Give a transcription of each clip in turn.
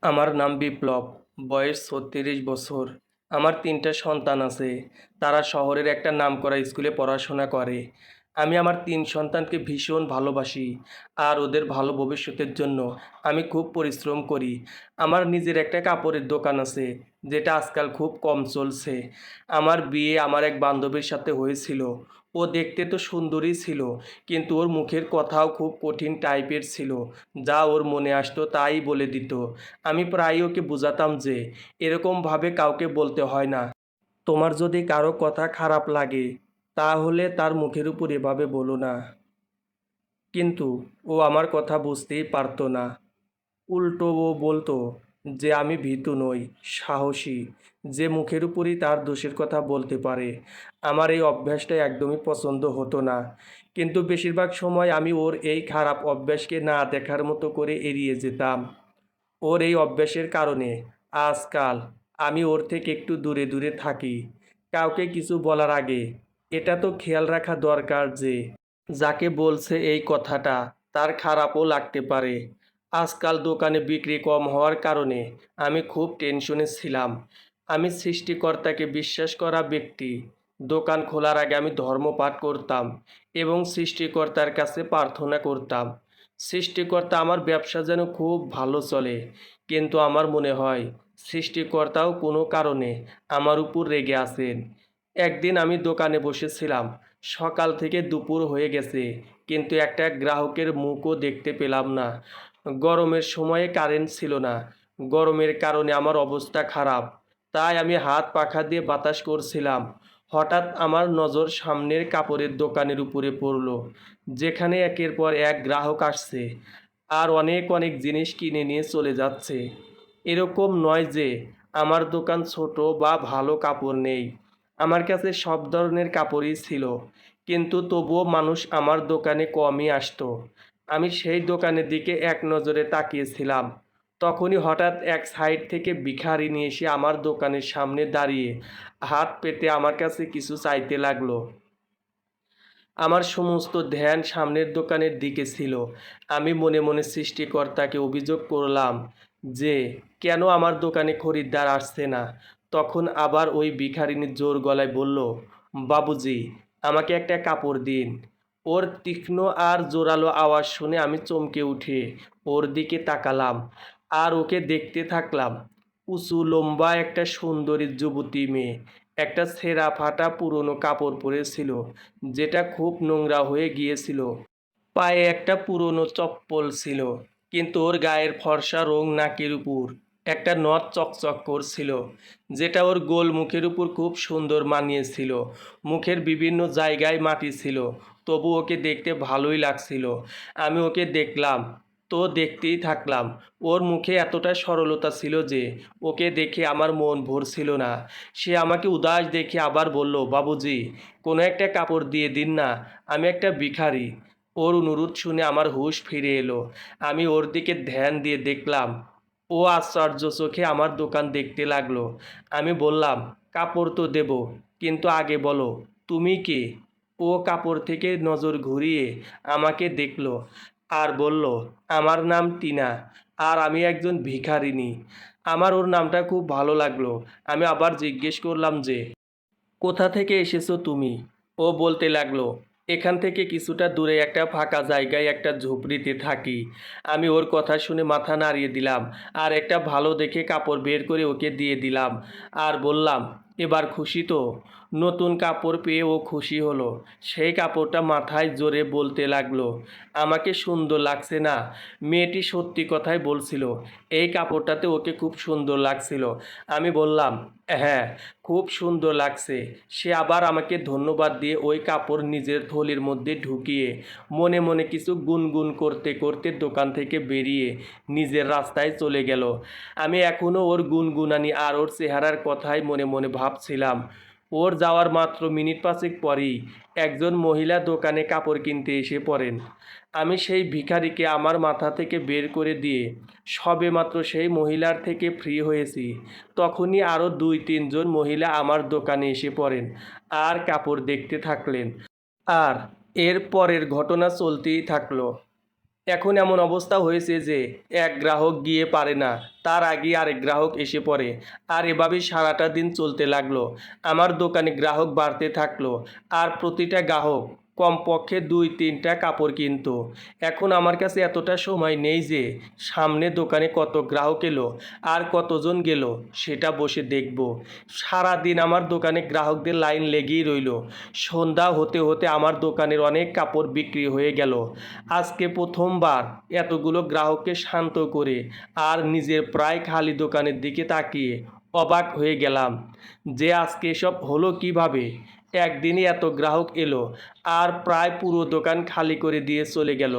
আমার নাম বিপ্লব। বয়স ৩৬ বছর। আমার ৩টা সন্তান আছে। তারা শহরের একটা নামকরা স্কুলে পড়াশোনা করে। আমি আমার ৩ সন্তানকে ভীষণ ভালোবাসি। আর ওদের ভালো ভবিষ্যতের জন্য আমি খুব পরিশ্রম করি। আমার নিজের একটা কাপড়ের দোকান আছে, যেটা আজকাল খুব কম চলছে। আমার বিয়ে আমার এক বান্ধবীর সাথে হয়েছিল। ও দেখতে তো সুন্দরী ছিল, কিন্তু ওর মুখের কথাও খুব কঠিন টাইপের ছিল। যা ওর মনে আসতো তাই বলে দিত। আমি প্রায়ই ওকে বুঝাতাম যে এরকমভাবে কাউকে বলতে হয় না। তোমার যদি কারো কথা খারাপ লাগে, তাহলে তার মুখের উপর এভাবে বলো না। কিন্তু ও আমার কথা বুঝতেই পারতো না। উল্টো ও বলতো যে আমি ভীতু নই, সাহসী, যে মুখের উপরই তার দোষের কথা বলতে পারে। আমার এই অভ্যাসটা একদমই পছন্দ হতো না, কিন্তু বেশিরভাগ সময় আমি ওর এই খারাপ অভ্যাসকে না দেখার মতো করে এড়িয়ে যেতাম। ওর এই অভ্যাসের কারণে আজকাল আমি ওর থেকে একটু দূরে দূরে থাকি। কাউকে কিছু বলার আগে এটা তো খেয়াল রাখা দরকার যে যাকে বলছে এই কথাটা তার খারাপও লাগতে পারে। আজকাল দোকানে বিক্রি কম হওয়ার কারণে আমি খুব টেনশনে ছিলাম। আমি সৃষ্টিকর্তাকে বিশ্বাস করা ব্যক্তি। দোকান খোলার আগে আমি ধর্মপাঠ করতাম এবং সৃষ্টিকর্তার কাছে প্রার্থনা করতাম। সৃষ্টিকর্তা আমার ব্যবসা যেন খুব ভালো চলে, কিন্তু আমার মনে হয় সৃষ্টিকর্তাও কোনো কারণে আমার উপর রেগে আছেন। একদিন আমি দোকানে বসেছিলাম, সকাল থেকে দুপুর হয়ে গেছে, কিন্তু একটা গ্রাহকের মুখও দেখতে পেলাম না। গরমের সময়ে কারেন্ট ছিল না। গরমের কারণে আমার অবস্থা খারাপ। তাই আমি হাত পাখা দিয়ে বাতাস করছিলাম। হঠাৎ আমার নজর সামনের কাপড়ের দোকানের উপরে পড়ল, যেখানে একের পর এক গ্রাহক আসছে আর অনেক অনেক জিনিস কিনে নিয়ে চলে যাচ্ছে। এরকম নয় যে আমার দোকান ছোট বা ভালো কাপড় নেই। আমার কাছে সব ধরনের কাপড়ই ছিল, কিন্তু তবুও মানুষ আমার দোকানে কমই আসতো। আমি সেই দোকানের দিকে এক নজরে তাকিয়েছিলাম। তখনই হঠাৎ এক সাইড থেকে ভিখারিনী এসে আমার দোকানের সামনে দাঁড়িয়ে হাত পেতে আমার কাছে কিছু চাইতে লাগলো। আমার সমস্ত ধ্যান সামনের দোকানের দিকে ছিল। আমি মনে মনে সৃষ্টিকর্তাকে অভিযোগ করলাম যে কেন আমার দোকানে খরিদ্দার আসছে না। তখন আবার ওই ভিখারিনী জোর গলায় বলল, বাবুজি, আমাকে একটা কাপড় দিন। ওর তীক্ষ্ণ আর জোরালো আওয়াজ শুনে আমি চমকে উঠে ওর দিকে তাকালাম আর ওকে দেখতে থাকলাম। উঁচু লম্বা একটা সুন্দরী যুবতী মেয়ে, একটা ছেঁড়া ফাটা পুরনো কাপড় পরেছিল, যেটা খুব নোংরা হয়ে গিয়েছিল। পায়ে একটা পুরনো চপ্পল ছিল, কিন্তু ওর গায়ের ফর্সা রং নাকের উপর একটা নথ চকচক করছিল, যেটা ওর গোল মুখের উপর খুব সুন্দর মানিয়েছিল। মুখের বিভিন্ন জায়গায় মাটি ছিল, তবু ওকে দেখতে ভালোই লাগছিল। আমি ওকে দেখলাম তো দেখতেই থাকলাম। ওর মুখে এতটা সরলতা ছিল যে ওকে দেখে আমার মন ভরছিল না। সে আমাকে উদাস দেখে আবার বলল, বাবুজি, কোনো একটা কাপড় দিয়ে দিন না, আমি একটা ভিখারি। ওর অনুরোধ শুনে আমার হুঁশ ফিরে এলো। আমি ওর দিকে ধ্যান দিয়ে দেখলাম। ও আশ্চর্য চোখে আমার দোকান দেখতে লাগলো। আমি বললাম, কাপড় তো দেব, কিন্তু আগে বলো তুমি কে। ও কাপড় থেকে নজর ঘুরিয়ে আমাকে দেখলো আর বলল, আমার নাম টিনা, আর আমি একজন ভিখারিনী। আমার ওর নামটা খুব ভালো লাগলো। আমি আবার জিজ্ঞেস করলাম যে কোথা থেকে এসেছো তুমি? ও বলতে লাগলো, এখান থেকে কিছুটা দূরে একটা ফাঁকা জায়গায় একটা ঝুপড়িতে থাকি। আমি ওর কথা শুনে মাথা নাড়িয়ে দিলাম আর একটা ভালো দেখে কাপড় বের করে ওকে দিয়ে দিলাম আর বললাম, এবার খুশি তো? নতুন কাপড় পেয়ে ও খুশি হলো। সেই কাপড়টা মাথায় জোরে বলতে লাগলো, আমাকে সুন্দর লাগছে না? মেয়েটি সত্যি কথাই বলছিল। এই কাপড়টাতে ওকে খুব সুন্দর লাগছিল। আমি বললাম, হ্যাঁ, খুব সুন্দর লাগছে। সে আবার আমাকে ধন্যবাদ দিয়ে ওই কাপড় নিজের থলির মধ্যে ঢুকিয়ে মনে মনে কিছু গুনগুন করতে করতে দোকান থেকে বেরিয়ে নিজের রাস্তায় চলে গেল। আমি এখনও ওর গুনগুনানি আর ওর চেহারার কথাই মনে মনে ভাবছিলাম। ওর যাওয়ার মাত্র মিনিট পাঁচেক পরেই একজন মহিলা দোকানে কাপড় কিনতে এসে পড়েন। আমি সেই ভিখারিকে আমার মাথা থেকে বের করে দিয়ে সবেমাত্র সেই মহিলার থেকে ফ্রি হয়েছি, তখনই আরও ২-৩ জন মহিলা আমার দোকানে এসে পড়েন আর কাপড় দেখতে থাকলেন। আর এর পরের ঘটনা চলতেই থাকলো। এখন এমন অবস্থা হয়েছে যে এক গ্রাহক গিয়ে পারে না, তার আগে আরেক গ্রাহক এসে পড়ে। আর এভাবেই সারাটা দিন চলতে লাগলো। আমার দোকানে গ্রাহক বাড়তে থাকলো। আর প্রতিটা গ্রাহক কমপক্ষে ২-৩টা কাপড় কিনতো। এখন আমার কাছে এতটা সময় নেই যে সামনে দোকানে কত গ্রাহক এলো আর কতজন গেল সেটা বসে দেখব। সারাদিন আমার দোকানে গ্রাহকদের লাইন লেগেই রইল। সন্ধ্যা হতে হতে আমার দোকানের অনেক কাপড় বিক্রি হয়ে গেল। আজকে প্রথমবার এতগুলো গ্রাহককে শান্ত করে আর নিজের প্রায় খালি দোকানের দিকে তাকিয়ে অবাক হয়ে গেলাম যে আজকে এসব হলো কিভাবে। একদিনই এত গ্রাহক এলো আর প্রায় পুরো দোকান খালি করে দিয়ে চলে গেল।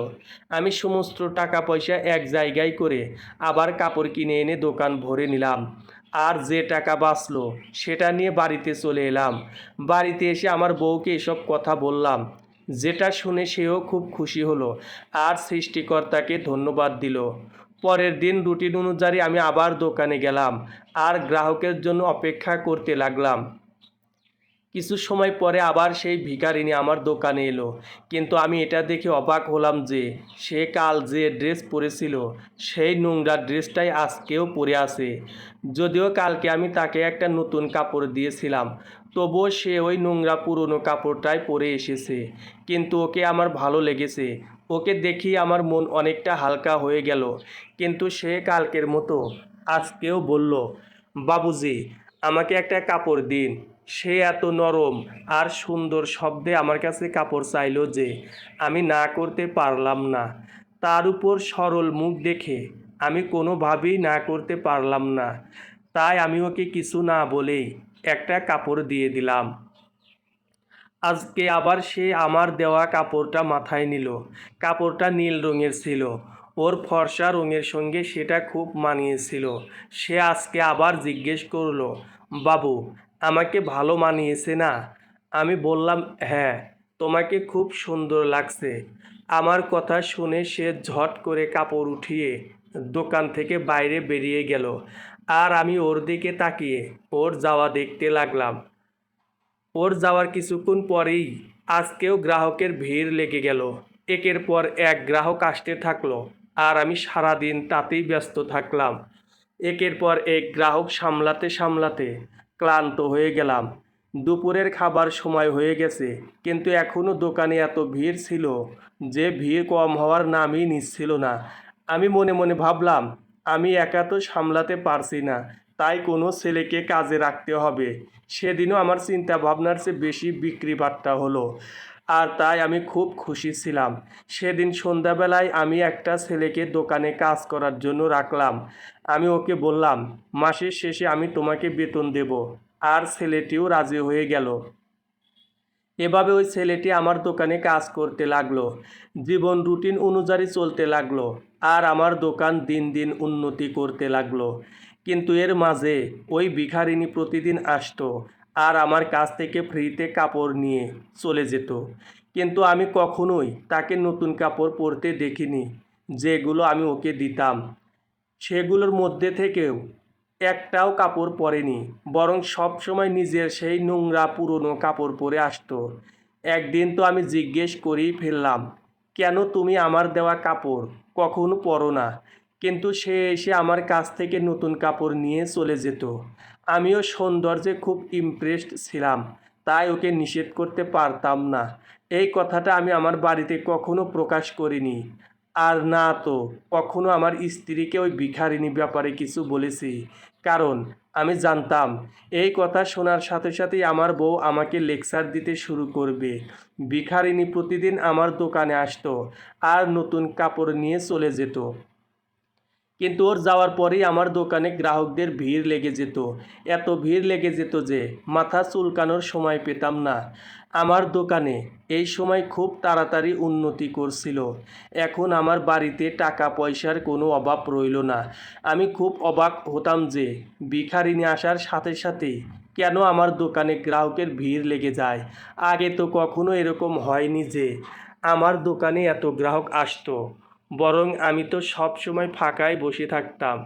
আমি সমস্ত টাকা পয়সা এক জায়গায় করে আবার কাপড় কিনে এনে দোকান ভরে নিলাম। আর যে টাকা বাঁচলো সেটা নিয়ে বাড়িতে চলে এলাম। বাড়িতে এসে আমার বউকে এসব কথা বললাম, যেটা শুনে সেও খুব খুশি হলো আর সৃষ্টিকর্তাকে ধন্যবাদ দিল। পরের দিন রুটিন অনুযায়ী আমি আবার দোকানে গেলাম আর গ্রাহকের জন্য অপেক্ষা করতে লাগলাম। কিছু সময় পরে আবার সেই ভিখারিনী আমার দোকানে এলো, কিন্তু আমি এটা দেখে অবাক হলাম যে সে কাল যে ড্রেস পরেছিল সেই নোংরা ড্রেসটাই আজকেও পরে আছে। যদিও কালকে আমি তাকে একটা নতুন কাপড় দিয়েছিলাম, তবুও সে ওই নোংরা পুরনো কাপড়টাই পরে এসেছে। কিন্তু ওকে আমার ভালো লেগেছে। ওকে দেখি আমার মন অনেকটা হালকা হয়ে গেল। কিন্তু সে কালকের মতো আজকেও বলল, বাবুজি, আমাকে একটা কাপড় দিন। সে এত নরম আর সুন্দর শব্দে আমার কাছে কাপড় চাইলো যে আমি না করতে পারলাম না। তার উপর সরল মুখ দেখে আমি কোনোভাবেই না করতে পারলাম না। তাই আমি ওকে কিছু না বলেই একটা কাপড় দিয়ে দিলাম। আজকে আবার সে আমার দেওয়া কাপড়টা মাথায় নিল। কাপড়টা নীল রঙের ছিল। ওর ফর্সা রঙের সঙ্গে সেটা খুব মানিয়েছিল। সে আজকে আবার জিজ্ঞেস করলো, বাবু, আমাকে ভালো মানিয়েছে না? আমি বললাম, হ্যাঁ, তোমাকে খুব সুন্দর লাগছে। আমার কথা শুনে সে ঝট করে কাপড় উঠিয়ে দোকান থেকে বাইরে বেরিয়ে গেল। আর আমি ওর দিকে তাকিয়ে ওর যাওয়া দেখতে লাগলাম। ওর যাওয়ার কিছুক্ষণ পরেই আজকেও গ্রাহকের ভিড় লেগে গেল। একের পর এক গ্রাহক আসতে থাকলো আর আমি সারাদিন তাতেই ব্যস্ত থাকলাম। একের পর এক গ্রাহক সামলাতে সামলাতে ক্লান্ত হয়ে গেলাম। দুপুরের খাবার সময় হয়ে গেছে, কিন্তু এখনও দোকানে এত ভিড় ছিল যে ভিড় কম হওয়ার নামই নিচ্ছিল না। আমি মনে মনে ভাবলাম, আমি একা তো সামলাতে পারছি না, তাই কোনো ছেলেকে কাজে রাখতে হবে। সেদিনও আমার চিন্তা ভাবনার চেয়ে বেশি বিক্রি বাট্টা হলো। আর তাই আমি খুব খুশি ছিলাম। সেদিন সন্ধ্যাবেলায় আমি একটা ছেলেকে দোকানে কাজ করার জন্য রাখলাম। আমি ওকে বললাম, মাসের শেষে আমি তোমাকে বেতন দেব। আর ছেলেটিও রাজি হয়ে গেল। এভাবে ওই ছেলেটি আমার দোকানে কাজ করতে লাগলো। জীবন রুটিন অনুযায়ী চলতে লাগলো। আর আমার দোকান দিন দিন উন্নতি করতে লাগলো। কিন্তু এর মাঝে ওই ভিখারিনী প্রতিদিন আসতো আর আমার কাছ থেকে ফ্রিতে কাপড় নিয়ে চলে যেত। কিন্তু আমি কখনোই তাকে নতুন কাপড় পরতে দেখিনি। যেগুলো আমি ওকে দিতাম সেগুলোর মধ্যে থেকেও একটাও কাপড় পরেনি, বরং সব সময় নিজের সেই নোংরা পুরনো কাপড় পরে আসতো। একদিন তো আমি জিজ্ঞেস করেই ফেললাম, কেন তুমি আমার দেওয়া কাপড় কখনো পরো না? কিন্তু সে এসে আমার কাছ থেকে নতুন কাপড় নিয়ে চলে যেত। আমিও সৌন্দর্যে খুব ইমপ্রেসড ছিলাম, তাই ওকে নিষেধ করতে পারতাম না। এই কথাটা আমি আমার বাড়িতে কখনো প্রকাশ করিনি। আর না তো কখনো আমার স্ত্রীকে ওই ভিখারিনী ব্যাপারে কিছু বলেছি, কারণ আমি জানতাম এই কথা শোনার সাথে সাথেই আমার বউ আমাকে লেকচার দিতে শুরু করবে। ভিখারিনী প্রতিদিন আমার দোকানে আসতো আর নতুন কাপড় নিয়ে চলে যেত। কিন্তু ওর যাওয়ার পরেই আমার দোকানে গ্রাহকদের ভিড় লেগে যেত। এত ভিড় লেগে যেত যে মাথা চুলকানোর সময় পেতাম না। আমার দোকানে এই সময় খুব তাড়াতাড়ি উন্নতি করছিল। এখন আমার বাড়িতে টাকা পয়সার কোনো অভাব রইল না। আমি খুব অবাক হতাম যে ভিখারিনী আসার সাথে সাথেই কেন আমার দোকানে গ্রাহকের ভিড় লেগে যায়। আগে তো কখনো এরকম হয়নি যে আমার দোকানে এত গ্রাহক আসতো। বরং আমি তো সব সময় ফাঁকায় বসে থাকতাম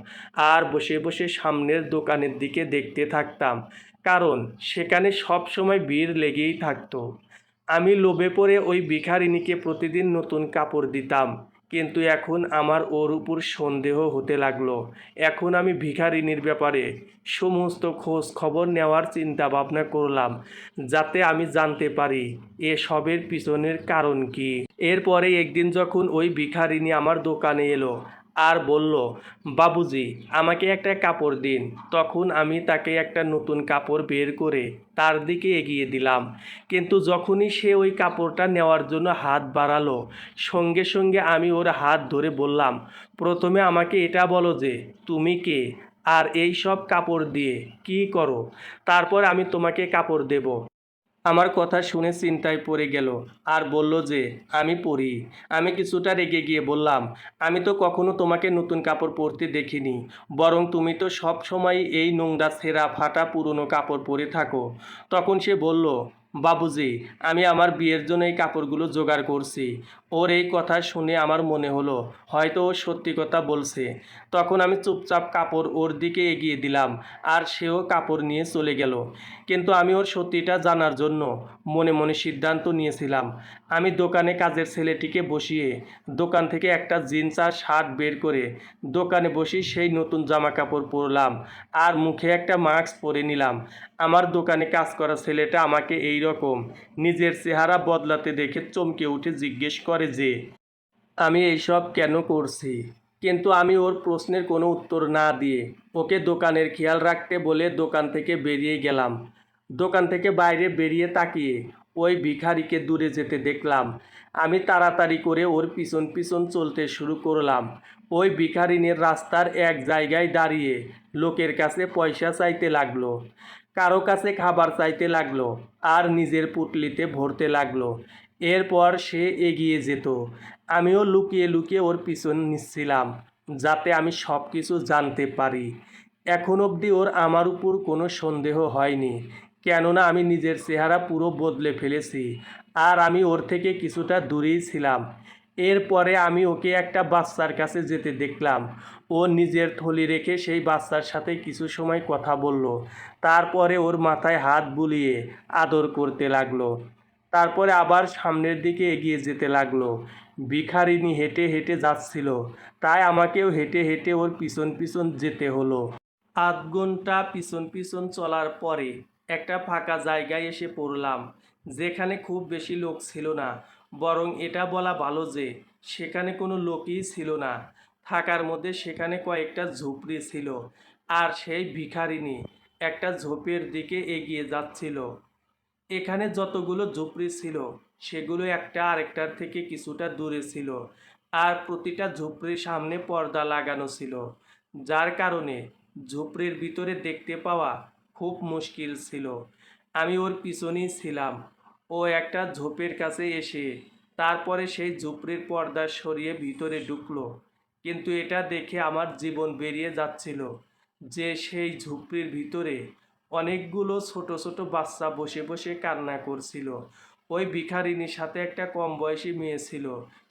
আর বসে বসে সামনের দোকানের দিকে দেখতে থাকতাম, কারণ সেখানে সব সময় ভিড় লেগেই থাকতো। আমি লোভে পড়ে ওই ভিখারিনীকে প্রতিদিন নতুন কাপড় দিতাম, কিন্তু এখন আমার ওর উপর সন্দেহ হতে লাগলো। এখন আমি ভিখারিনীর ব্যাপারে সমস্ত খোঁজ খবর নেওয়ার চিন্তা ভাবনা করলাম, যাতে আমি জানতে পারি এসবের পিছনের কারণ কি। এরপরে একদিন যখন ওই ভিখারিনী আমার দোকানে এলো আর বলল, বাবুজি আমাকে একটা কাপড় দিন, তখন আমি তাকে একটা নতুন কাপড় বের করে তার দিকে এগিয়ে দিলাম। কিন্তু যখনই সে ওই কাপড়টা নেওয়ার জন্য হাত বাড়ালো, সঙ্গে সঙ্গে আমি ওর হাত ধরে বললাম, প্রথমে আমাকে এটা বলো যে তুমি কে, আর এই সব কাপড় দিয়ে কি করো, তারপর আমি তোমাকে কাপড় দেব। আমার কথা শুনে চিন্তায় পড়ে গেল আর বলল যে আমি পরি। আমি কিছুটা রেগে গিয়ে বললাম, আমি তো কখনো তোমাকে নতুন কাপড় পরতে দেখিনি, বরং তুমি তো সব সময় এই নোংরা ছেঁড়া ফাটা পুরনো কাপড় পরে থাকো। তখন সে বলল, বাবুজি আমি আমার বিয়ের জন্য এই কাপড়গুলো জোগাড় করছি। ওর এই কথা শুনে আমার মনে হলো হয়তো ও সত্যি কথা বলছে। তখন আমি চুপচাপ কাপড় ওর দিকে এগিয়ে দিলাম আর সেও কাপড় নিয়ে চলে গেল। কিন্তু আমি ওর সত্যিটা জানার জন্য মনে মনে সিদ্ধান্ত নিয়েছিলাম। আমি দোকানে কাজের ছেলেটিকে বসিয়ে দোকান থেকে একটা জিন্স আর শার্ট বের করে দোকানে বসে সেই নতুন জামা কাপড় পরলাম আর মুখে একটা মাস্ক পরে নিলাম। আমার দোকানে কাজ করা ছেলেটা আমাকে এই রকম নিজের চেহারা বদলাতে দেখে চমকে উঠে জিজ্ঞেস করে যে আমি এইসব কেন করছি। কিন্তু আমি ওর প্রশ্নের কোনো উত্তর না দিয়ে ওকে দোকানের খেয়াল রাখতে বলে দোকান থেকে বেরিয়ে গেলাম। দোকান থেকে বাইরে বেরিয়ে তাকিয়ে ওই ভিখারিকে দূরে যেতে দেখলাম। আমি তাড়াতাড়ি করে ওর পিছন পিছন চলতে শুরু করলাম। ওই ভিখারিনীর রাস্তার এক জায়গায় দাঁড়িয়ে লোকের কাছে পয়সা চাইতে লাগলো, কারো কাছে খাবার চাইতে লাগলো আর নিজের পুটলিতে ভরতে লাগলো। এরপর সে এগিয়ে যেত, আমিও লুকিয়ে লুকিয়ে ওর পিছন নিচ্ছিলাম, যাতে আমি সব কিছু জানতে পারি। এখন অবধি ওর আমার উপর কোনো সন্দেহ হয়নি, কেননা আমি নিজের চেহারা পুরো বদলে ফেলেছি আর আমি ওর থেকে কিছুটা দূরেই ছিলাম। এরপরে আমি ওকে একটা বাচ্চার কাছে যেতে দেখলাম। ও নিজের থলি রেখে সেই বাচ্চার সাথে কিছু সময় কথা বলল, তারপরে ওর মাথায় হাত বুলিয়ে আদর করতে লাগলো। তারপরে আবার সামনের দিকে এগিয়ে যেতে লাগলো। ভিখারিনী হেঁটে হেঁটে যাচ্ছিল, তাই আমাকেও হেঁটে হেঁটে ওর পিছন পিছন যেতে হলো। আধ ঘন্টা পিছন পিছন চলার পরে একটা ফাঁকা জায়গায় এসে পড়লাম, যেখানে খুব বেশি লোক ছিল না, বরং এটা বলা ভালো যে সেখানে কোনো লোকই ছিল না। থাকার মধ্যে সেখানে কয়েকটা ঝুপড়ি ছিল, আর সেই ভিখারিনী একটা ঝোপের দিকে এগিয়ে যাচ্ছিল। এখানে যতগুলো ঝুপড়ি ছিল সেগুলো একটা আরেকটার থেকে কিছুটা দূরে ছিল, আর প্রতিটা ঝুপড়ির সামনে পর্দা লাগানো ছিল, যার কারণে ঝুপড়ির ভিতরে দেখতে পাওয়া খুব মুশকিল ছিল। আমি ওর পিছনেই ছিলাম। ও একটা ঝোপের কাছে এসে তারপরে সেই ঝুপড়ির পর্দা সরিয়ে ভিতরে ঢুকলো। কিন্তু এটা দেখে আমার জীবন বেরিয়ে যাচ্ছিল যে সেই ঝুপড়ির ভিতরে অনেকগুলো ছোট ছোট বাচ্চা বসে বসে কান্না করছিল। ওই ভিখারিনীর সাথে একটা কম বয়সী মেয়ে ছিল।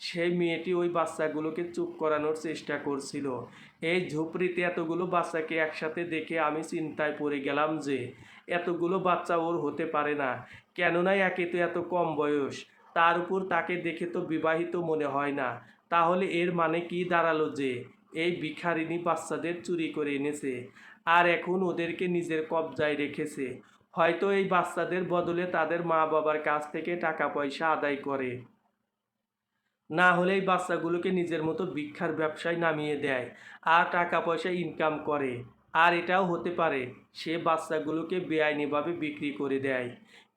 সেই মেয়েটি ওই বাচ্চাগুলোকে চুপ করানোর চেষ্টা করছিল। এই ঝুপড়িতে এতগুলো বাচ্চাকে একসাথে দেখে আমি চিন্তায় পড়ে গেলাম যে এতগুলো বাচ্চা ওর হতে পারে না, কেননা একে তো এত কম বয়স, তার উপর তাকে দেখে তো বিবাহিত মনে হয় না। তাহলে এর মানে কি দাঁড়ালো যে এই ভিখারিনী বাচ্চাদের চুরি করে এনেছে আর এখন ওদেরকে নিজের কবজায় রেখেছে। হয়তো এই বাচ্চাদের বদলে তাদের মা বাবার কাছ থেকে টাকা পয়সা আদায় করে, না হলে এই বাচ্চাগুলোকে নিজের মতো ভিক্ষার ব্যবসায় নামিয়ে দেয় আর টাকা পয়সা ইনকাম করে। আর এটাও হতে পারে সে বাচ্চাগুলোকে বেআইনিভাবে বিক্রি করে দেয়।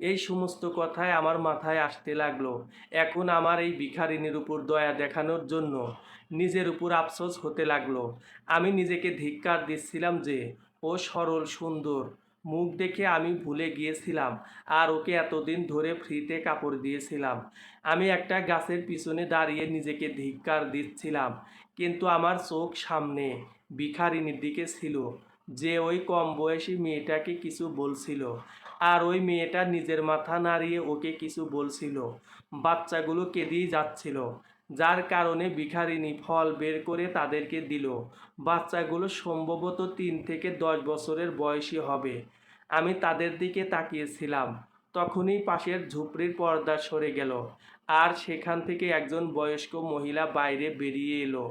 এই সমস্ত কথাই আমার মাথায় আসতে লাগলো। এখন আমার এই ভিখারিনীর উপর দয়া দেখানোর জন্য নিজের উপর আফসোস হতে লাগলো। আমি নিজেকে ধিক্কার দিচ্ছিলাম যে ও সরল সুন্দর, মুখ দেখে আমি ভুলে গিয়েছিলাম আর ওকে এতদিন ধরে ফ্রিতে কাপড় দিয়েছিলাম। আমি একটা গাছের পিছনে দাঁড়িয়ে নিজেকে ধিক্কার দিচ্ছিলাম, কিন্তু আমার চোখ সামনে ভিখারিনীর দিকে ছিল, যে ওই কম বয়সী মেয়েটাকে কিছু বলছিল আর ওই মেয়েটা নিজের মাথা নাড়িয়ে ওকে কিছু বলছিল। বাচ্চাগুলো কেঁদেই যাচ্ছিল, যার কারণে ভিখারিনী ফল বের করে তাদেরকে দিল। বাচ্চাগুলো সম্ভবত 3 থেকে 10 বছরের বয়সী হবে। আমি তাদের দিকে তাকিয়েছিলাম। তখনই পাশের ঝুপড়ির পর্দা সরে গেল, আর সেখান থেকে একজন বয়স্ক মহিলা বাইরে বেরিয়ে এলো।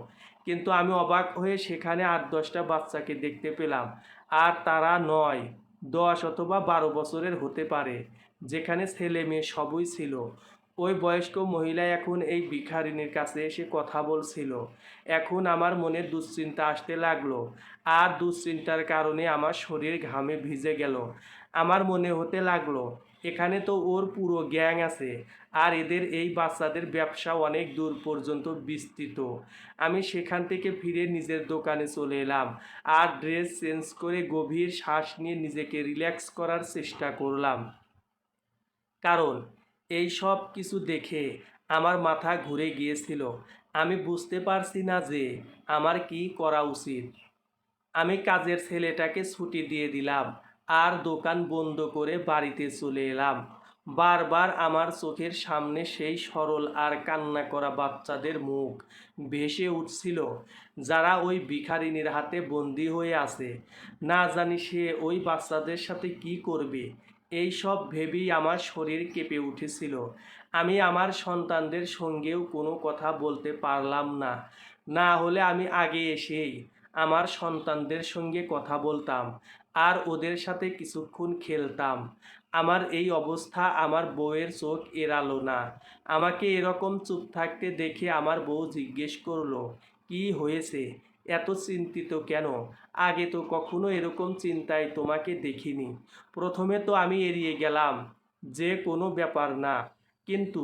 কিন্তু আমি অবাক হয়ে সেখানে ৮-১০টা বাচ্চাকে দেখতে পেলাম, আর তারা ৯, ১০ অথবা ১২ বছরের হতে পারে, যেখানে ছেলে মেয়ে সবই ছিল। ওই বয়স্ক মহিলা এখন এই ভিখারিনীর কাছে এসে কথা বলছিল। এখন আমার মনে দুশ্চিন্তা আসতে লাগলো, আর দুশ্চিন্তার কারণে আমার শরীর ঘামে ভিজে গেল। আমার মনে হতে লাগলো, এখানে তো ওর পুরো গ্যাং আছে, আর এদের এই বাচ্চাদের ব্যবসা অনেক দূর পর্যন্ত বিস্তৃত। আমি সেখান থেকে ফিরে নিজের দোকানে চলে এলাম, আর ড্রেস চেঞ্জ করে গভীর শ্বাস নিয়ে নিজেকে রিল্যাক্স করার চেষ্টা করলাম। কারণ এই সব কিছু দেখে আমার মাথা ঘুরে গিয়েছিল। আমি বুঝতে পারছি না যে আমার কি করা উচিত। আমি কাজের ছেলেটাকে ছুটি দিয়ে দিলাম, আর দোকান বন্ধ করে বাড়িতে চলে এলাম। বারবার আমার চোখের সামনে সেই সরল আর কান্না করা বাচ্চাদের মুখ ভেসে উঠছিল, যারা ওই ভিখারিনীর হাতে বন্দি হয়ে আছে। না জানি সে ওই বাচ্চাদের সাথে কি করবে। এই সব ভেবেই আমার শরীর কেঁপে উঠেছিল। আমি আমার সন্তানদের সঙ্গেও কোনো কথা বলতে পারলাম না। না হলে আমি আগে এসেই আমার সন্তানদের সঙ্গে কথা বলতাম, আর ওদের সাথে কিছুক্ষণ খেলতাম। আমার এই অবস্থা আমার বউয়ের চোখ এড়ালো না। আমাকে এরকম চুপ থাকতে দেখে আমার বউ জিজ্ঞেস করলো, কি হয়েছে, এত চিন্তিত কেন? আগে তো কখনো এরকম চিন্তায় তোমাকে দেখিনি। প্রথমে তো আমি এড়িয়ে গেলাম, যে কোনো ব্যাপার না। কিন্তু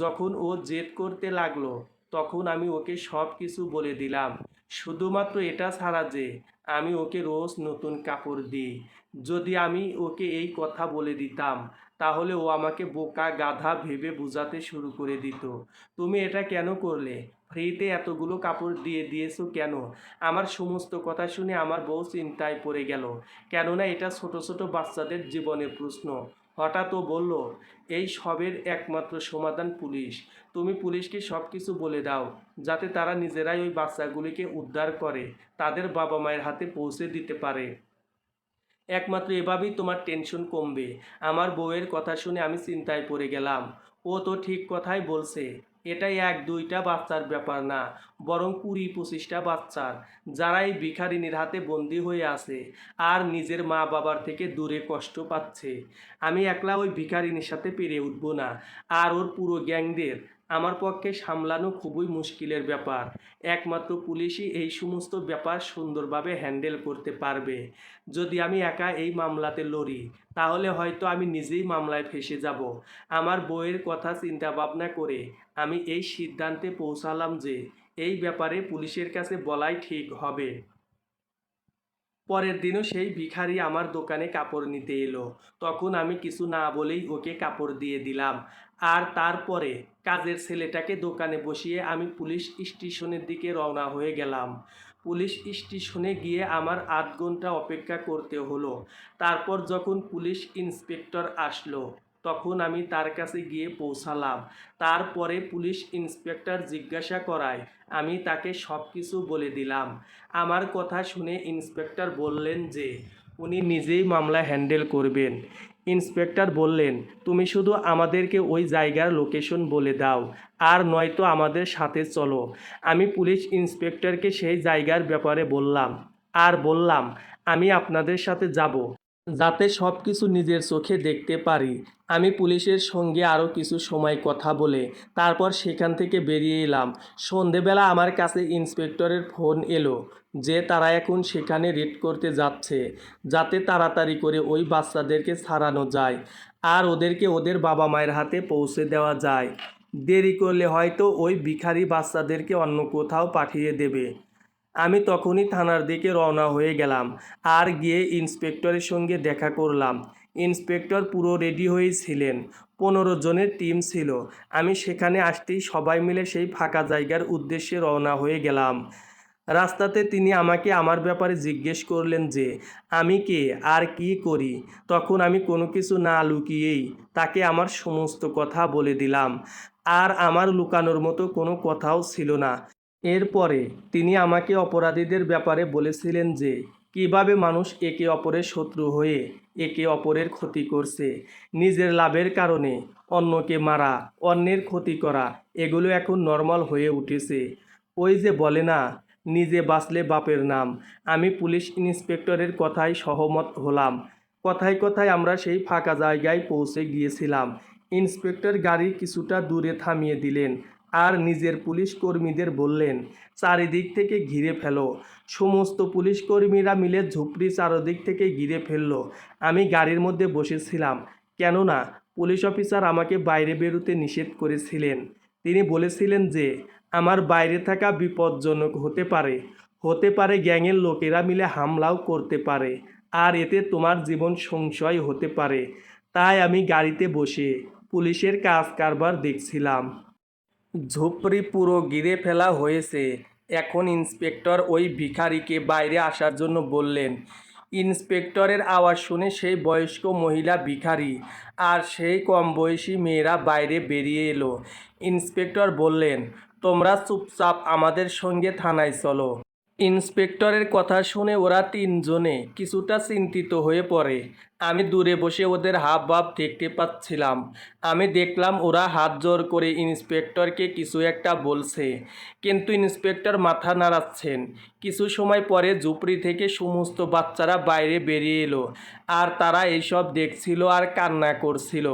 যখন ও জেদ করতে লাগলো, তখন আমি ওকে সব কিছু বলে দিলাম। শুধুমাত্র এটা ছাড়া যে আমি ওকে রোজ নতুন কাপড় দিই। যদি আমি ওকে এই কথা বলে দিতাম, তাহলে ও আমাকে বোকা গাধা ভেবে বোঝাতে শুরু করে দিত। তুমি এটা কেন করলে? ফ্রিতে এতগুলো কাপড় দিয়ে দিয়েছো কেন? আমার সমস্ত কথা শুনে আমার বউ চিন্তায় পড়ে গেল, কেননা এটা ছোট ছোট বাচ্চাদের জীবনের প্রশ্ন। হঠাৎ ও বলল, এই সবের একমাত্র সমাধান পুলিশ। তুমি পুলিশকে সব কিছু বলে দাও, যাতে তারা নিজেরাই ওই বাচ্চাগুলিকে উদ্ধার করে তাদের বাবা মায়ের হাতে পৌঁছে দিতে পারে। একমাত্র এভাবেই তোমার টেনশন কমবে। আমার বউয়ের কথা শুনে আমি চিন্তায় পড়ে গেলাম। ও তো ঠিক কথাই বলছে। এটাই ১-২টা বাচ্চার ব্যাপার না, বরং ২০-২৫টা বাচ্চার, যারা এই ভিখারিনীর হাতে বন্দি হয়ে আছে, আর নিজের মা বাবার থেকে দূরে কষ্ট পাচ্ছে। আমি একলা ওই ভিখারিনীর সাথে পেরে উঠবো না, আর ওর পুরো গ্যাংদের আমার পক্ষে সামলানো খুবই মুশকিলের ব্যাপার। একমাত্র পুলিশই এই সমস্ত ব্যাপার সুন্দরভাবে হ্যান্ডেল করতে পারবে। যদি আমি একা এই মামলাতে লড়ি, তাহলে হয়তো আমি নিজেই মামলায় ফেঁসে যাব। আমার বউয়ের কথা চিন্তা ভাবনা করে আমি এই সিদ্ধান্তে পৌঁছালাম যে এই ব্যাপারে পুলিশের কাছে বলাই ঠিক হবে। পরের দিনও সেই ভিখারি আমার দোকানে কাপড় নিতে এলো। তখন আমি কিছু না বলেই ওকে কাপড় দিয়ে দিলাম। আর তারপরে কাজের ছেলেটাকে দোকানে বসিয়ে আমি পুলিশ স্টেশনের দিকে রওনা হয়ে গেলাম। পুলিশ স্টেশনে গিয়ে আমার ৮ ঘন্টা অপেক্ষা করতে হলো। তারপর যখন পুলিশ ইন্সপেক্টর আসলো, তখন আমি তার কাছে গিয়ে পৌঁছালাম। তারপরে পুলিশ ইন্সপেক্টর জিজ্ঞাসা করায় আমি তাকে সব কিছু বলে দিলাম। আমার কথা শুনে ইন্সপেক্টর বললেন যে উনি নিজেই মামলা হ্যান্ডেল করবেন। ইন্সপেক্টর বললেন, তুমি শুধু আমাদেরকে ওই জায়গার লোকেশন বলে দাও, আর নয়তো আমাদের সাথে চলো। আমি পুলিশ ইন্সপেক্টরকে সেই জায়গার ব্যাপারে বললাম, আর বললাম আমি আপনাদের সাথে যাব, যাতে সব কিছু নিজের চোখে দেখতে পারি। আমি পুলিশের সঙ্গে আরও কিছু সময় কথা বলে তারপর সেখান থেকে বেরিয়ে এলাম। সন্ধেবেলা আমার কাছে ইন্সপেক্টরের ফোন এলো যে তারা এখন সেখানে রেড করতে যাচ্ছে, যাতে তাড়াতাড়ি করে ওই বাচ্চাদেরকে ছাড়ানো যায়, আর ওদেরকে ওদের বাবা মায়ের হাতে পৌঁছে দেওয়া যায়। দেরি করলে হয়তো ওই ভিখারি বাচ্চাদেরকে অন্য কোথাও পাঠিয়ে দেবে। আমি তখনই থানার দিকে রওনা হয়ে গেলাম, আর গিয়ে ইন্সপেক্টরের সঙ্গে দেখা করলাম। ইন্সপেক্টর পুরো রেডি হয়েই ছিলেন। ১৫ জনের টিম ছিল। আমি সেখানে আসতেই সবাই মিলে সেই ফাঁকা জায়গার উদ্দেশ্যে রওনা হয়ে গেলাম। রাস্তাতে তিনি আমাকে আমার ব্যাপারে জিজ্ঞেস করলেন যে আমি কে আর কি করি। তখন আমি কোনো কিছু না লুকিয়েই তাকে আমার সমস্ত কথা বলে দিলাম, আর আমার লুকানোর মতো কোনো কথাও ছিল না। এরপরে তিনি আমাকে অপরাধীদের ব্যাপারে বলেছিলেন যে কিভাবে মানুষ একে অপরের শত্রু হয়ে একে অপরের ক্ষতি করছে, নিজের লাভের কারণে অন্যকে মারা, অন্যের ক্ষতি করা, এগুলো এখন নর্মাল হয়ে উঠেছে। ওই যে বলে না, নিজে বাঁচলে বাপের নাম। আমি পুলিশ ইন্সপেক্টরের কথায় সহমত হলাম। কথায় কথায় আমরা সেই ফাঁকা জায়গায় পৌঁছে গিয়েছিলাম। ইন্সপেক্টর গাড়ি কিছুটা দূরে থামিয়ে দিলেন আর নিজের পুলিশ কর্মীদের বললেন, চারিদিক থেকে ঘিরে ফেলো। সমস্ত পুলিশ কর্মীরা মিলে ঝুপড়ি চারদিক থেকে ঘিরে ফেলল। আমি গাড়ির মধ্যে বসেছিলাম, কেননা পুলিশ অফিসার আমাকে বাইরে বেরোতে নিষেধ করেছিলেন। তিনি বলেছিলেন যে আমার বাইরে থাকা বিপজ্জনক হতে পারে গ্যাংয়ের লোকেরা মিলে হামলাও করতে পারে, আর এতে তোমার জীবন সংশয় হতে পারে। তাই আমি গাড়িতে বসে পুলিশের কাজ কারবার দেখছিলাম। ঝুপড়ি পুরো ঘিরে ফেলা হয়েছে। এখন ইন্সপেক্টর ওই ভিখারিকে বাইরে আসার জন্য বললেন। ইন্সপেক্টরের আওয়াজ শুনে সেই বয়স্ক মহিলা ভিখারি আর সেই কম বয়সী মেয়েরা বাইরে বেরিয়ে এলো। ইন্সপেক্টর বললেন, তোমরা চুপচাপ আমাদের সঙ্গে থানায় চলো। ইন্সপেক্টরের কথা শুনে ওরা তিনজনে কিছুটা চিন্তিত হয়ে পড়ে। আমি দূরে বসে ওদের হাবভাব দেখতে পাচ্ছিলাম। আমি দেখলাম ওরা হাত জোর করে ইন্সপেক্টরকে কিছু একটা বলছে, কিন্তু ইন্সপেক্টর মাথা নাড়াচ্ছেন। কিছু সময় পরে ঝুপড়ি থেকে সমস্ত বাচ্চারা বাইরে বেরিয়ে এলো, আর তারা এইসব দেখছিল আর কান্না করছিল।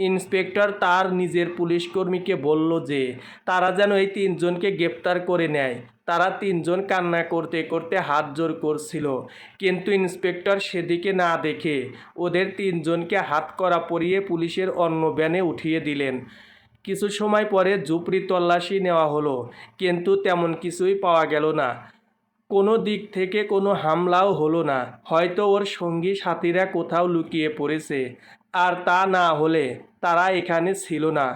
ইন্সপেক্টর তার নিজের পুলিশকর্মীকে বলল যে তারা যেন এই তিনজনকে গ্রেপ্তার করে নেয়। তারা তিনজন কান্না করতে করতে হাত জোর করছিল, কিন্তু ইন্সপেক্টর সেদিকে না দেখে ওদের তিনজনকে হাতকড়া পরিয়ে পুলিশের অন্য ভ্যানে উঠিয়ে দিলেন। কিছু সময় পরে ঝুপড়ি তল্লাশি নেওয়া হলো, কিন্তু তেমন কিছুই পাওয়া গেল না। কোনো দিক থেকে কোনো হামলাও হলো না। হয়তো ওর সঙ্গী সাথীরা কোথাও লুকিয়ে পড়েছে, আর তা না হলে তারা এখানে ছিল না।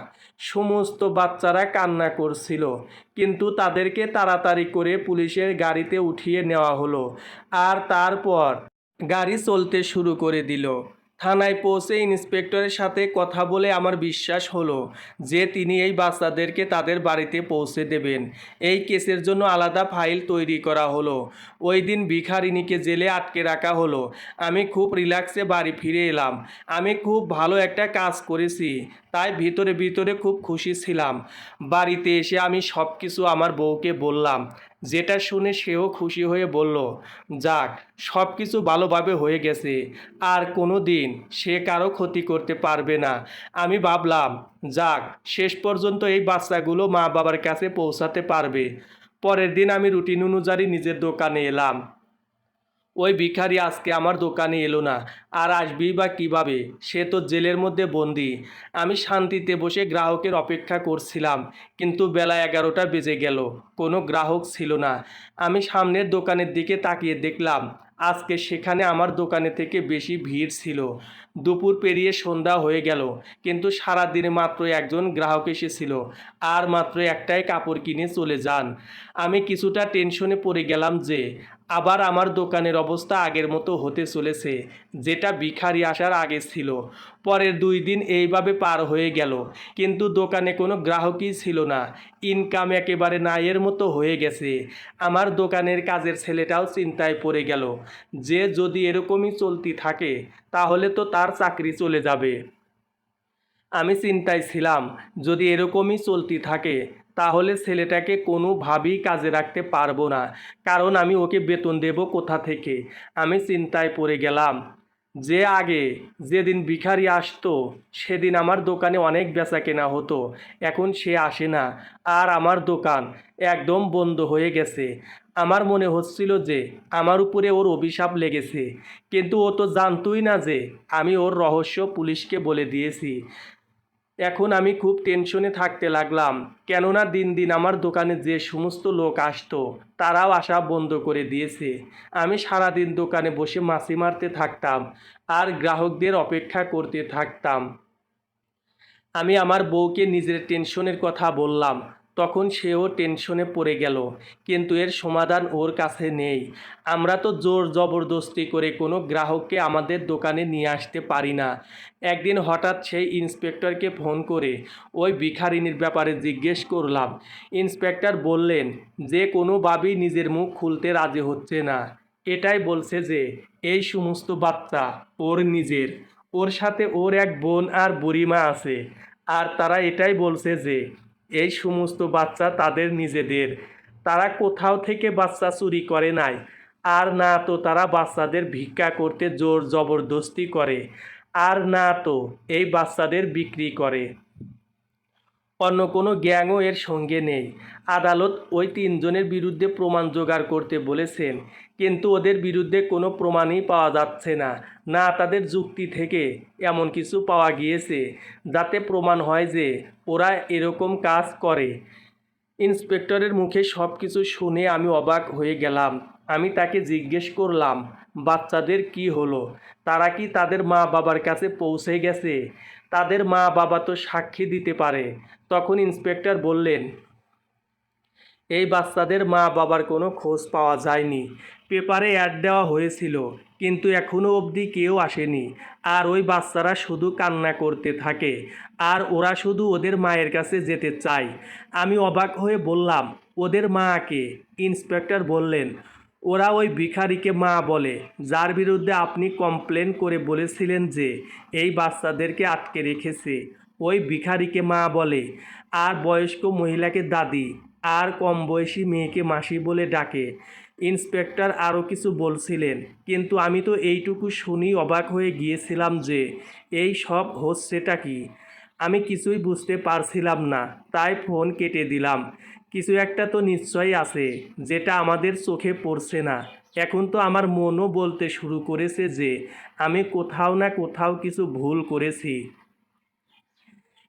সমস্ত বাচ্চারা কান্না করছিল, কিন্তু তাদেরকে তাড়াতাড়ি করে পুলিশের গাড়িতে উঠিয়ে নেওয়া হলো, আর তারপর গাড়ি চলতে শুরু করে দিল। থানায় পৌঁছে ইন্সপেক্টরের সাথে কথা বলে আমার বিশ্বাস হলো যে তিনি এই বাচ্চাদেরকে তাদের বাড়িতে পৌঁছে দেবেন। এই কেসের জন্য আলাদা ফাইল তৈরি করা হলো। ওই দিন ভিখারিনীকে জেলে আটকে রাখা হলো। আমি খুব রিল্যাক্সে বাড়ি ফিরে এলাম। আমি খুব ভালো একটা কাজ করেছি, তাই ভিতরে ভিতরে খুব খুশি ছিলাম। বাড়িতে এসে আমি সব কিছু আমার বউকে বললাম, যেটা শুনে সেও খুশি হয়ে বলল, যাক, সব কিছু ভালোভাবে হয়ে গেছে, আর কোনো দিন সে কারো ক্ষতি করতে পারবে না। আমি ভাবলাম, যাক, শেষ পর্যন্ত এই বাচ্চাগুলো মা বাবার কাছে পৌঁছাতে পারবে। পরের দিন আমি রুটিন অনুযায়ী নিজের দোকানে এলাম। ওই ভিখারি আজকে আমার দোকানে এলো না, আর আসবেই বা কীভাবে? সে তো জেলের মধ্যে বন্দি। আমি শান্তিতে বসে গ্রাহকের অপেক্ষা করছিলাম, কিন্তু বেলা 11টা বেজে গেল, কোনো গ্রাহক ছিল না। আমি সামনের দোকানের দিকে তাকিয়ে দেখলাম আজকে সেখানে আমার দোকানে থেকে বেশি ভিড় ছিল। দুপুর পেরিয়ে সন্ধ্যা হয়ে গেল, কিন্তু সারাদিনে মাত্র একজন গ্রাহক এসেছিল, আর মাত্র একটাই কাপড় কিনে চলে যান। আমি কিছুটা টেনশনে পড়ে গেলাম যে আবার আমার দোকানের অবস্থা আগের মতো হতে চলেছে, যেটা ভিখারি আসার আগে ছিল। পরের 2 দিন এইভাবে পার হয়ে গেল, কিন্তু দোকানে কোনো গ্রাহকই ছিল না। ইনকাম একেবারে নাইয়ের মতো হয়ে গেছে। আমার দোকানের কাজের ছেলেটাও চিন্তায় পড়ে গেল যে যদি এরকমই চলতে থাকে তাহলে তো তার চাকরি চলে যাবে। আমি চিন্তায় ছিলাম, যদি এরকমই চলতে থাকে তাহলে ছেলেটাকে কোনোভাবেই কাজে রাখতে পারবো না, কারণ আমি ওকে বেতন দেব কোথা থেকে? আমি চিন্তায় পড়ে গেলাম যে আগে যেদিন ভিখারি আসতো সেদিন আমার দোকানে অনেক বেচা কেনা হতো, এখন সে আসে না, আর আমার দোকান একদম বন্ধ হয়ে গেছে। আমার মনে হচ্ছিল যে আমার উপরে ওর অভিশাপ লেগেছে, কিন্তু ও তো জানতোই না যে আমি ওর রহস্য পুলিশকে বলে দিয়েছি। এখন আমি খুব টেনশনে থাকতে লাগলাম, কেননা দিন দিন আমার দোকানে যে সমস্ত লোক আসতো তারাও আসা বন্ধ করে দিয়েছে। আমি সারাদিন দোকানে বসে মাছি মারতে থাকতাম আর গ্রাহকদের অপেক্ষা করতে থাকতাম। আমি আমার বউকে নিজের টেনশনের কথা বললাম, তখন সেও টেনশনে পড়ে গেল, কিন্তু এর সমাধান ওর কাছে নেই। আমরা তো জোর জবরদস্তি করে কোনো গ্রাহককে আমাদের দোকানে নিয়ে আসতে পারি না। একদিন হঠাৎ সেই ইন্সপেক্টরকে ফোন করে ওই ভিখারিনীর ব্যাপারে জিজ্ঞেস করলাম। ইন্সপেক্টর বললেন যে কোনোভাবেই নিজের মুখ খুলতে রাজি হচ্ছে না। এটাই বলছে যে এই সমস্ত বাচ্চা ওর নিজের, ওর সাথে ওর এক বোন আর বুড়িমা আছে। আর তারা এটাই বলছে যে এই সমস্ত বাচ্চা তাদের নিজেদের, তারা কোথাও থেকে বাচ্চা চুরি করে নাই। আর না তো তারা বাচ্চাদের ভিক্ষা করতে জোর জবরদস্তি করে, আর না তো এই বাচ্চাদের বিক্রি করে। অন্য কোনো গ্যাংও এর সঙ্গে নেই। আদালত ওই তিনজনের বিরুদ্ধে প্রমাণ জোগাড় করতে বলেছেন, কিন্তু ওদের বিরুদ্ধে কোনো প্রমাণই পাওয়া যাচ্ছে না। না তাদের যুক্তি থেকে এমন কিছু পাওয়া গিয়েছে যাতে প্রমাণ হয় যে ওরা এরকম কাজ করে। ইন্সপেক্টরের মুখে সব কিছু শুনে আমি অবাক হয়ে গেলাম। আমি তাকে জিজ্ঞেস করলাম, বাচ্চাদের কি হলো? তারা কি তাদের মা বাবার কাছে পৌঁছে গেছে? তাদের মা বাবা তো সাক্ষী দিতে পারে। তখন ইন্সপেক্টর বললেন, এই বাচ্চাদের মা বাবার কোনো খোঁজ পাওয়া যায়নি। পেপারে অ্যাড দেওয়া হয়েছিল, কিন্তু এখনও অবধি কেউ আসেনি। আর ওই বাচ্চারা শুধু কান্না করতে থাকে, আর ওরা শুধু ওদের মায়ের কাছে যেতে চায়। আমি অবাক হয়ে বললাম, ওদের মা কে? ইন্সপেক্টর বললেন, ওরা ওই ভিখারিকে মা বলে, যার বিরুদ্ধে আপনি কমপ্লেন করে বলেছিলেন যে এই বাচ্চাদেরকে আটকে রেখেছে। ওই ভিখারিকে মা বলে। আর বয়স্ক মহিলাকে দাদি, আর কম বয়সী মেয়েকে মাসি বলে ডাকে। ইন্সপেক্টর আরও কিছু বলছিলেন, কিন্তু আমি তো এইটুকু শুনি অবাক হয়ে গিয়েছিলাম যে এই সব হচ্ছেটা কি। আমি কিছুই বুঝতে পারছিলাম না, তাই ফোন কেটে দিলাম। কিছু একটা তো নিশ্চয়ই আছে, যেটা আমাদের চোখে পড়ছে না। এখন তো আমার মনও বলতে শুরু করেছে যে আমি কোথাও না কোথাও কিছু ভুল করেছি।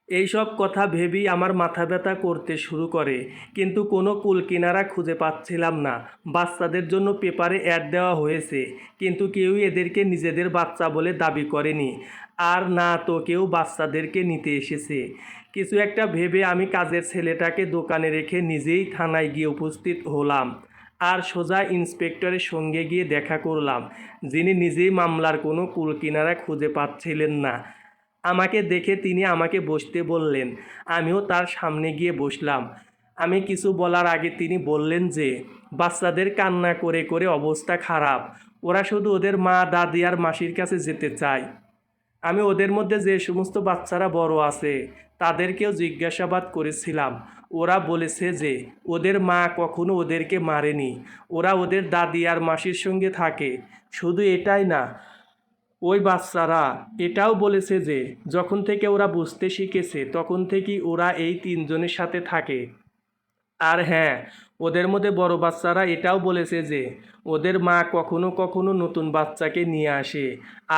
এইসব কথা ভেবেই আমার মাথা ব্যথা করতে শুরু করে, কিন্তু কোনো কুলকিনারা খুঁজে পাচ্ছিলাম না। বাচ্চাদের জন্য পেপারে অ্যাড দেওয়া হয়েছে, কিন্তু কেউই এদেরকে নিজেদের বাচ্চা বলে দাবি করেনি। আর না তো কেউ বাচ্চাদেরকে নিতে এসেছে। কিছু একটা ভেবে আমি কাজের ছেলেটাকে দোকানে রেখে নিজেই থানায় গিয়ে উপস্থিত হলাম। আর সোজা ইন্সপেক্টরের সঙ্গে গিয়ে দেখা করলাম, যিনি নিজেই মামলার কোনো কুলকিনারা খুঁজে পাচ্ছিলেন না। আমাকে দেখে তিনি আমাকে বসতে বললেন। আমিও তার সামনে গিয়ে বসলাম। আমি কিছু বলার আগে তিনি বললেন যে বাচ্চাদের কান্না করে করে অবস্থা খারাপ। ওরা শুধু ওদের মা, দাদি আর মাসির কাছে যেতে চায়। আমি ওদের মধ্যে যে সমস্ত বাচ্চারা বড় আছে তাদেরকেও জিজ্ঞাসাবাদ করেছিলাম। ওরা বলেছে যে ওদের মা কখনো ওদেরকে মারেনি। ওরা ওদের দাদি আর মাসির সঙ্গে থাকে। শুধু এটাই না, ওই বাচ্চারা এটাও বলেছে যে যখন থেকে ওরা বুঝতে শিখেছে তখন থেকেই ওরা এই তিনজনের সাথে থাকে। আর হ্যাঁ, ওদের মধ্যে বড় বাচ্চারা এটাও বলেছে যে ওদের মা কখনো কখনো নতুন বাচ্চাকে নিয়ে আসে,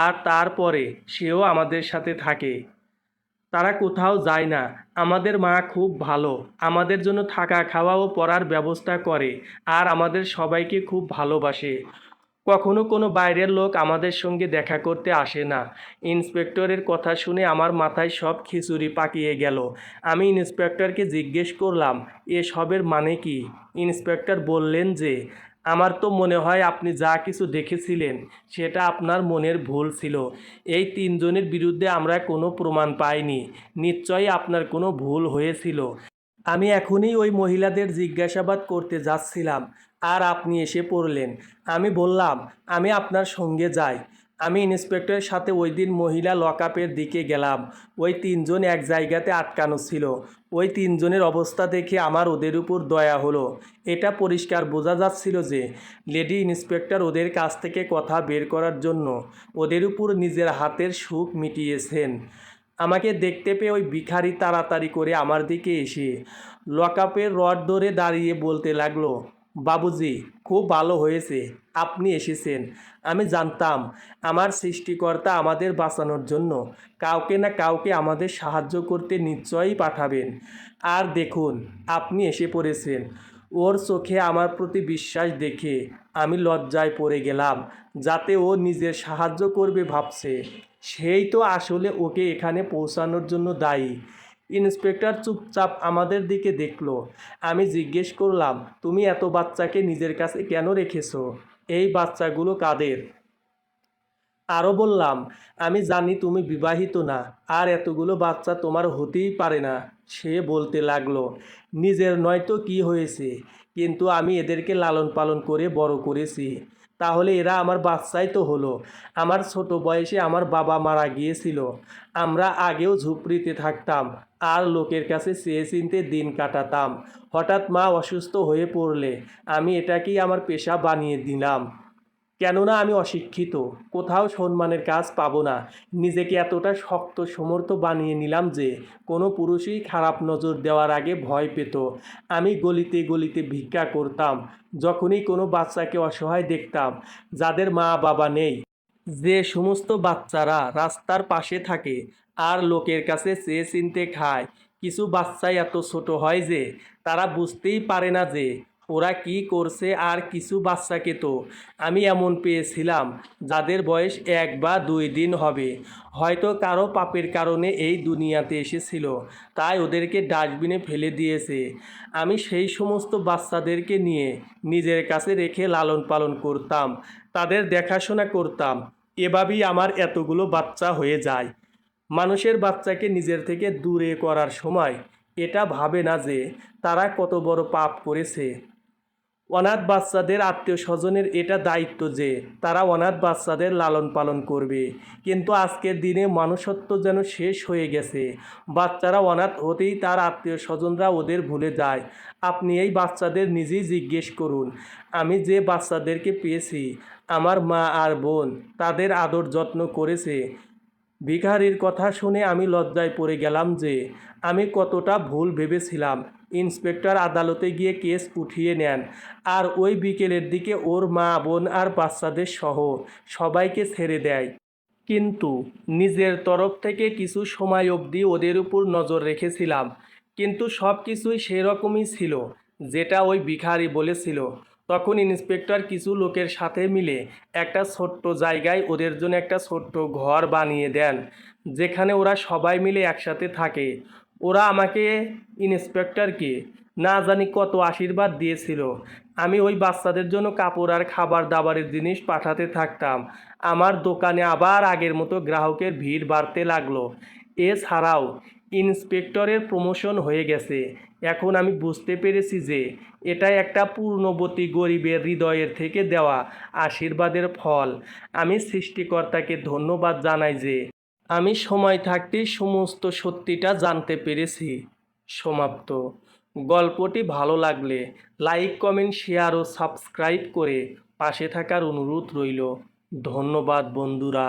আর তারপরে সেও আমাদের সাথে থাকে। তারা কোথাও যায় না। আমাদের মা খুব ভালো, আমাদের জন্য থাকা, খাওয়া ও পড়ার ব্যবস্থা করে, আর আমাদের সবাইকে খুব ভালোবাসে। কখনো কোনো বাইরের লোক আমাদের সঙ্গে দেখা করতে আসে না। ইন্সপেক্টরের কথা শুনে আমার মাথায় সব খিচুড়ি পাকিয়ে গেল। আমি ইন্সপেক্টরকে জিজ্ঞেস করলাম, এসবের মানে কি? ইন্সপেক্টর বললেন যে আমার তো মনে হয় আপনি যা কিছু দেখেছিলেন সেটা আপনার মনের ভুল ছিল। এই তিনজনের বিরুদ্ধে আমরা কোনো প্রমাণ পাইনি। নিশ্চয়ই আপনার কোনো ভুল হয়েছিল। আমি এখনই ওই মহিলাদের জিজ্ঞাসাবাদ করতে যাচ্ছিলাম, আর আপনি এসে পড়লেন। আমি বললাম, আমি আপনার সঙ্গে যাই। আমি ইন্সপেক্টরের সাথে ওই দিন মহিলা লকআপের দিকে গেলাম। ওই তিনজন এক জায়গাতে আটকানো ছিল। ওই তিনজনের অবস্থা দেখে আমার ওদের উপর দয়া হলো। এটা পরিষ্কার বোঝা যাচ্ছিল যে লেডি ইন্সপেক্টর ওদের কাছ থেকে কথা বের করার জন্য ওদের উপর নিজের হাতের সুখ মিটিয়েছেন। আমাকে দেখতে পেয়ে ওই ভিখারি তাড়াতাড়ি করে আমার দিকে এসে লকআপের রড ধরে দাঁড়িয়ে বলতে লাগলো, বাবুজি, খুব ভালো হয়েছে আপনি এসেছেন। আমি জানতাম আমার সৃষ্টিকর্তা আমাদের বাঁচানোর জন্য কাউকে না কাউকে আমাদের সাহায্য করতে নিশ্চয়ই পাঠাবেন। আর দেখুন, আপনি এসে পড়েছেন। ওর চোখে আমার প্রতি বিশ্বাস দেখে আমি লজ্জায় পড়ে গেলাম। যাতে ও নিজের সাহায্য করবে ভাবছে, সেই তো আসলে ওকে এখানে পৌঁছানোর জন্য দায়ী। ইন্সপেক্টর চুপচাপ আমাদের দিকে দেখলো। আমি জিজ্ঞেস করলাম, তুমি এত বাচ্চাকে নিজের কাছে কেন রেখেছো? এই বাচ্চাগুলো কাদের? আরও বললাম, আমি জানি তুমি বিবাহিত না, আর এতগুলো বাচ্চা তোমার হতেই পারে না। সে বলতে লাগলো, নিজের নয়তো কি হয়েছে, কিন্তু আমি এদেরকে লালন পালন করে বড় করেছি। তাহলে এরা আমার বাচ্চাই তো হলো। আমার ছোট বয়সে আমার বাবা মারা গিয়েছিল। আমরা আগেও ঝুপড়িতে থাকতাম আর লোকের কাছে চেয়ে চিনতে দিন কাটাতাম। হঠাৎ মা অসুস্থ হয়ে পড়লে আমি এটাকেই আমার পেশা বানিয়ে দিলাম। কেননা আমি অশিক্ষিত, কোথাও সম্মানের কাজ পাবো না। নিজেকে এতটা শক্ত সমর্থ বানিয়ে নিলাম যে কোনো পুরুষই খারাপ নজর দেওয়ার আগে ভয় পেত। আমি গলিতে গলিতে ভিক্ষা করতাম। যখনই কোনো বাচ্চাকে অসহায় দেখতাম, যাদের মা বাবা নেই, যে সমস্ত বাচ্চারা রাস্তার পাশে থাকে আর লোকের কাছে চেয়ে চিনতে খায়, কিছু বাচ্চাই এত ছোট হয় যে তারা বুঝতেই পারে না যে ওরা কি করছে। আর কিছু বাচ্চাকে তো আমি এমন পেয়েছিলাম যাদের বয়স 1 বা 2 দিন হবে, হয়তো কারো পাপের কারণে এই দুনিয়াতে এসেছিল, তাই ওদেরকে ডাস্টবিনে ফেলে দিয়েছে। আমি সেই সমস্ত বাচ্চাদেরকে নিয়ে নিজের কাছে রেখে লালন পালন করতাম, তাদের দেখাশোনা করতাম। এভাবেই আমার এতগুলো বাচ্চা হয়ে যায়। মানুষের বাচ্চাকে নিজের থেকে দূরে করার সময় এটা ভাবে না যে তারা কত বড় পাপ করেছে। অনাথ বাচ্চাদের আত্মীয় স্বজনের এটা দায়িত্ব যে তারা অনাথ বাচ্চাদের লালন পালন করবে। কিন্তু আজকের দিনে মনুষ্যত্ব যেন শেষ হয়ে গেছে। বাচ্চারা অনাথ হতেই তার আত্মীয় স্বজনরা ওদের ভুলে যায়। আপনি এই বাচ্চাদের নিজেই জিজ্ঞেস করুন। আমি যে বাচ্চাদেরকে পেয়েছি, আমার মা আর বোন তাদের আদর যত্ন করেছে। ভিখারির কথা শুনে আমি লজ্জায় পড়ে গেলাম যে আমি কতটা ভুল ভেবেছিলাম। ইন্সপেক্টর আদালতে গিয়ে কেস উঠিয়ে নেন আর ওই বিকেলের দিকে ওর মা বোন আর বাচ্চাদের সহ সবাইকে ছেড়ে দেয়। কিন্তু নিজের তরফ থেকে কিছু সময় অবধি ওদের উপর নজর রেখেছিলাম। কিন্তু সব কিছুই সেরকমই ছিল যেটা ওই ভিখারি বলেছিল। তখন ইন্সপেক্টর কিছু লোকের সাথে মিলে একটা ছোট্ট জায়গায় ওদের জন্য একটা ছোট্ট ঘর বানিয়ে দেন, যেখানে ওরা সবাই মিলে একসাথে থাকে। ওরা আমাকে, ইন্সপেক্টরকে, না জানি কত আশীর্বাদ দিয়েছিল। আমি ওই বাচ্চাদের জন্য কাপড় আর খাবার দাবারের জিনিস পাঠাতে থাকতাম। আমার দোকানে আবার আগের মতো গ্রাহকের ভিড় বাড়তে লাগলো। এছাড়াও ইন্সপেক্টরের প্রমোশন হয়ে গেছে। এখন আমি বুঝতে পেরেছি যে এটা একটা পূর্ণবতী গরিবের হৃদয়ের থেকে দেওয়া আশীর্বাদের ফল। আমি সৃষ্টিকর্তাকে ধন্যবাদ জানাই যে আমি সময় থাকতেই সমস্ত সত্যিটা জানতে পেরেছি। সমাপ্ত। গল্পটি ভালো লাগলে লাইক, কমেন্ট, শেয়ার ও সাবস্ক্রাইব করে পাশে থাকার অনুরোধ রইল। ধন্যবাদ বন্ধুরা।